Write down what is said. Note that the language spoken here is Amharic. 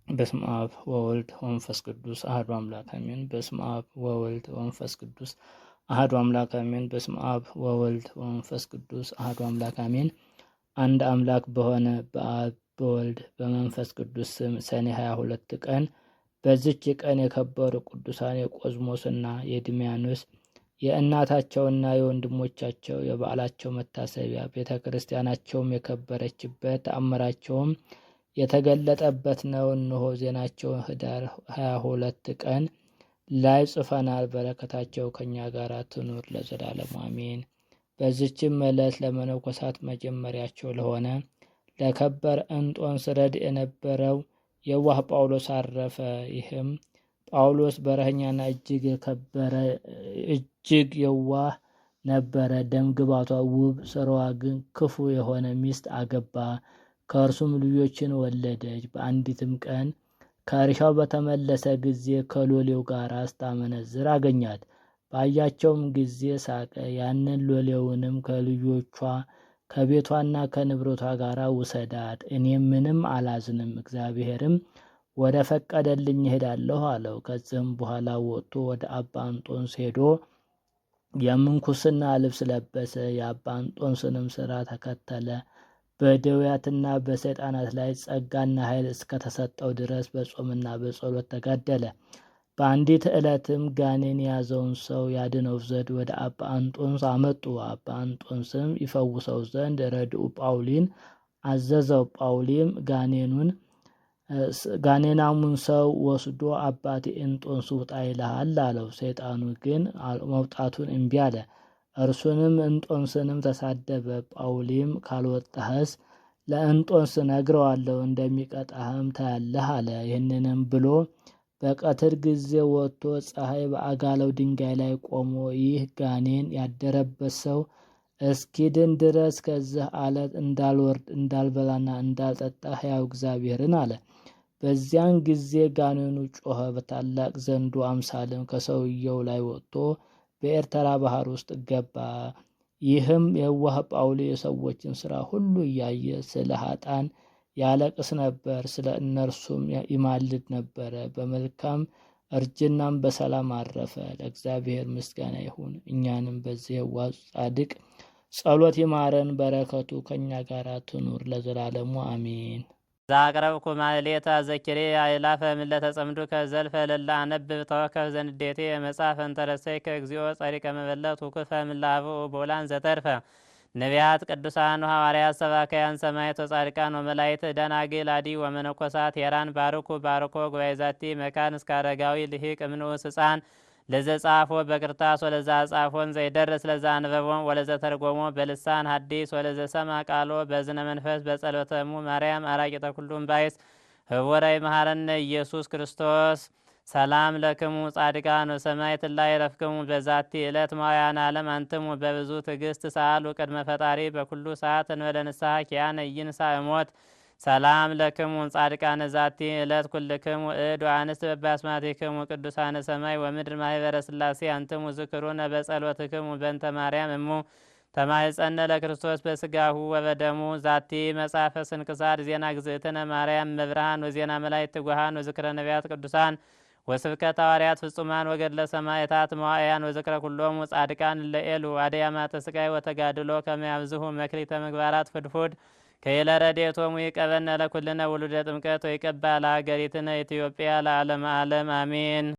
በስመ አብ ወወልድ ወመንፈስ ቅዱስ አሐዱ አምላክ አሜን። በስመ አብ ወወልድ ወመንፈስ ቅዱስ አሐዱ አምላክ አሜን። በስመ አብ ወወልድ ወመንፈስ ቅዱስ አሐዱ አምላክ አሜን። አንድ አምላክ በሆነ በአብ በወልድ በመንፈስ ቅዱስ ስም ሰኔ 22 ቀን በዚች ቀን የከበሩ ቅዱሳን የቆዝሞስና የድሚያኖስ የእናታቸውና የወንድሞቻቸው የበዓላቸው መታሰቢያ ቤተ ክርስቲያናቸውም የከበረችበት ተአምራቸውም የተገለጠበት ነው። እነሆ ዜናቸውን ኅዳር 22 ቀን ላይ ጽፈናል። በረከታቸው ከኛ ጋር ትኑር ለዘላለሙ አሜን። በዚችም ዕለት ለመነኮሳት መጀመሪያቸው ለሆነ ለከበረ እንጦንስ ረድእ የነበረው የዋህ ጳውሎስ አረፈ። ይህም ጳውሎስ በረኸኛና እጅግ የዋህ ነበረ። ደምግባቷ ውብ፣ ስራዋ ግን ክፉ የሆነ ሚስት አገባ። ከእርሱም ልጆችን ወለደች። በአንዲትም ቀን ከእርሻው በተመለሰ ጊዜ ከሎሌው ጋር ስታመነዝር አገኛት። ባያቸውም ጊዜ ሳቀ። ያንን ሎሌውንም ከልጆቿ ከቤቷና ከንብረቷ ጋር ውሰዳት፣ እኔም ምንም አላዝንም፣ እግዚአብሔርም ወደ ፈቀደልኝ እሄዳለሁ አለው። ከዚህም በኋላ ወጥቶ ወደ አባ እንጦንስ ሄዶ የምንኩስና ልብስ ለበሰ። የአባ እንጦንስንም ስራ ተከተለ። በደዌያትና በሰይጣናት ላይ ጸጋና ኃይል እስከተሰጠው ድረስ በጾምና በጸሎት ተጋደለ። በአንዲት ዕለትም ጋኔን የያዘውን ሰው ያድነው ዘንድ ወደ አባ እንጦንስ አመጡ። አባ እንጦንስም ይፈውሰው ዘንድ ረድኡ ጳውሊን አዘዘው። ጳውሊም ጋኔናሙን ሰው ወስዶ አባቴ እንጦንስ ውጣ ይልሃል አለው። ሰይጣኑ ግን መውጣቱን እምቢ አለ። እርሱንም እንጦንስንም ተሳደበ። ጳውሊም ካልወጣህስ ለእንጦንስ ነግረዋለሁ፣ እንደሚቀጣህም ታያለህ አለ። ይህንንም ብሎ በቀትር ጊዜ ወጥቶ ፀሐይ በአጋለው ድንጋይ ላይ ቆሞ ይህ ጋኔን ያደረበት ሰው እስኪድን ድረስ ከዚህ አለት እንዳልወርድ እንዳልበላና እንዳልጠጣ ሕያው እግዚአብሔርን አለ። በዚያን ጊዜ ጋኔኑ ጮኸ። በታላቅ ዘንዶ አምሳልም ከሰውየው ላይ ወጥቶ በኤርትራ ባህር ውስጥ ገባ። ይህም የዋህ ጳውሊ የሰዎችን ስራ ሁሉ እያየ ስለ ኃጥአን ያለቅስ ነበር፣ ስለ እነርሱም ይማልድ ነበረ። በመልካም እርጅናም በሰላም አረፈ። ለእግዚአብሔር ምስጋና ይሁን። እኛንም በዚህ የዋህ ጻድቅ ጸሎት ይማረን፣ በረከቱ ከኛ ጋር ትኑር ለዘላለሙ አሜን። ዛቅረብኩ ማሕሌተ ዘኪሬ አእላፈ እምዕለተ ጸምዱከ ዘልፈ ለላ አነብብ ተወከፍ ዘንዴቴ መጽሐፈ እንተረሰይከ እግዚኦ ጸሪቀ መበለት ውክፈ እምእላብኡ በውላን ዘተርፈ ነቢያት ቅዱሳን ሐዋርያት ሰባክያን ሰማዕታት ወጻድቃን ወመላእክት ደናግል አዲ ወመነኮሳት ሄራን ባርኩ ባርኮ ጉባኤ ዛቲ መካን እስከ አረጋዊ ልሂቅ እምንዑስ ሕፃን ለዘ ጻፎ በክርታስ ወለዛ ጻፎን ዘይደርስ ለዛ አንበቦን ወለዘ ተርጎሞ በልሳን ሐዲስ ወለዘ ሰማ ቃሎ በዝነ መንፈስ በጸሎተሙ ማርያም አራቂተ ኩሉም ባይስ ህወራይ መሐረነ ኢየሱስ ክርስቶስ ሰላም ለክሙ ጻድቃን ወሰማዕት ላይ ረፍክሙ በዛቲ ዕለት ማውያን ዓለም አንትሙ በብዙ ትዕግስት ሰአሉ ቅድመ ፈጣሪ በኩሉ ሰዓት እንበለ ንስሐ ኪያነ ኢይንሣ እሞት ሰላም ለክሙ ጻድቃነ ዛቲ ዕለት ኩልክሙ እድ ወአንስት በባስማቲክሙ ቅዱሳነ ሰማይ ወምድር ማህበረ ሥላሴ አንትሙ ዝክሩነ በጸሎትክሙ በእንተ ማርያም እሙ ተማኅፀነ ለክርስቶስ በስጋሁ ወበደሙ ዛቲ መጽሐፈ ስንክሳር ዜና ግዝእትነ ማርያም መብርሃን ወዜና መላእክት ትጉሃን ወዝክረ ነቢያት ቅዱሳን ወስብከተ ሐዋርያት ፍጹማን ወገድለ ሰማዕታት መዋዕያን ወዝክረ ኩሎሙ ጻድቃን ለኤሉ አድያማተ ስቃይ ወተጋድሎ ከመ ያብዝሑ መክሊተ ምግባራት ፍድፉድ ከይለ ረድኤቶሙ ይቀበነ ለኩልነ ውሉደ ጥምቀት ወይቀባ ለሀገሪትነ ኢትዮጵያ ለዓለመ ዓለም አሜን።